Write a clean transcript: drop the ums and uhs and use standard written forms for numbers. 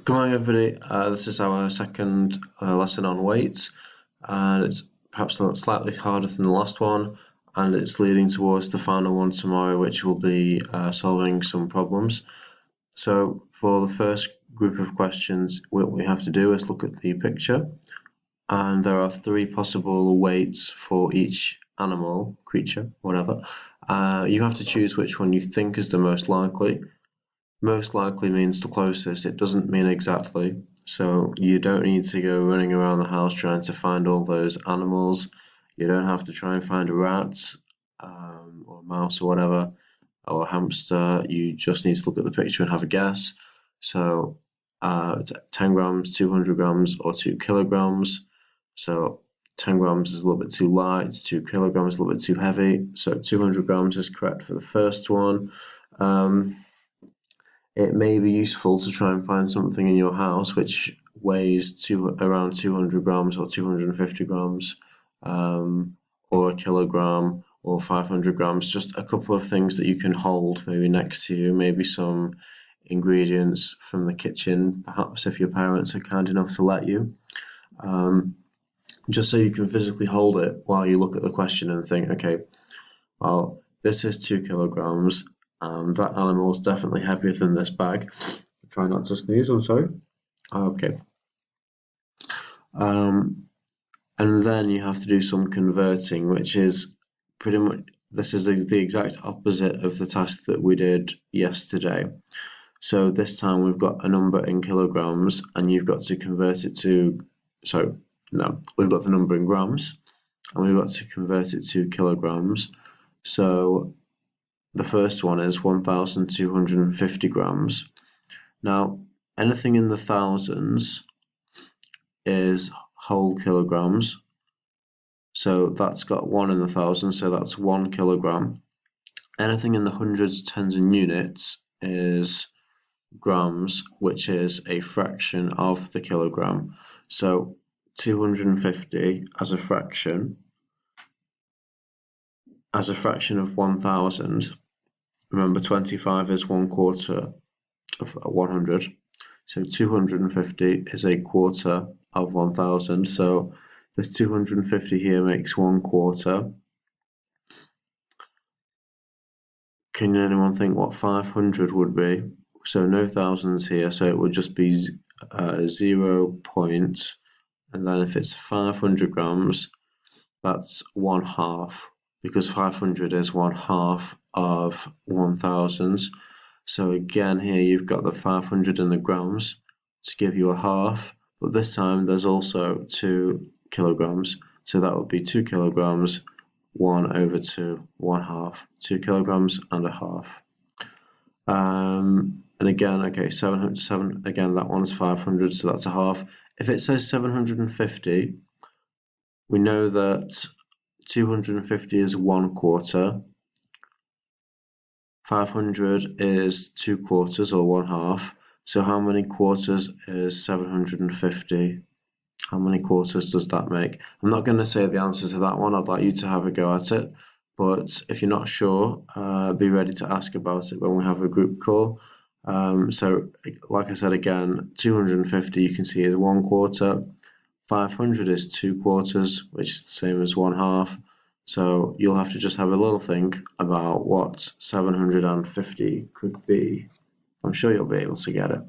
Good morning, everybody. This is our second lesson on weights, and it's perhaps slightly harder than the last one, and it's leading towards the final one tomorrow, which will be solving some problems. So for the first group of questions, what we have to do is look at the picture, and there are three possible weights for each animal, creature, whatever. You have to choose which one you think is the most likely. Most likely means the closest. It doesn't mean exactly. So you don't need to go running around the house trying to find all those animals. You don't have to try and find a rat or a mouse or whatever, or a hamster. You just need to look at the picture and have a guess. So 10 grams, 200 grams, or 2 kilograms. So 10 grams is a little bit too light, 2 kilograms is a little bit too heavy. So 200 grams is correct for the first one. It may be useful to try and find something in your house which weighs around 200 grams or 250 grams, or a kilogram or 500 grams. Just a couple of things that you can hold maybe next to you, maybe some ingredients from the kitchen, perhaps if your parents are kind enough to let you. Just so you can physically hold it while you look at the question and think, okay, well, this is 2 kilograms. That animal is definitely heavier than this bag. Try not to sneeze, I'm sorry. Okay. And then you have to do some converting, which is pretty much, this is the exact opposite of the task that we did yesterday. So this time we've got a number in kilograms and you've got to convert it to, we've got the number in grams and we've got to convert it to kilograms. So the first one is 1,250 grams. Now, anything in the thousands is whole kilograms. So that's got 1 in the thousands, so that's 1 kilogram. Anything in the hundreds, tens, and units is grams, which is a fraction of the kilogram. So 250 as a fraction of 1,000. Remember, 25 is 1/4 of 100. So 250 is a quarter of 1,000. So the 250 here makes 1/4. Can anyone think what 500 would be? So no thousands here, so it would just be 0 point, and then if it's 500 grams, that's 1/2, because 500 is 1/2 of 1,000. So again, here you've got the 500 in the grams to give you a half, but this time there's also 2 kilograms. So that would be 2 kilograms, 1/2, 1/2, 2 kilograms and a half. And again, okay, 700, again, that one's 500, so that's a half. If it says 750, we know that 250 is 1/4. 500 is 2/4 or 1/2. So how many quarters is 750? How many quarters does that make? I'm not going to say the answer to that one. I'd like you to have a go at it. But if you're not sure, be ready to ask about it when we have a group call. So like I said again, 250 you can see is 1/4. 500 is 2/4, which is the same as 1/2. So you'll have to just have a little think about what 750 could be. I'm sure you'll be able to get it.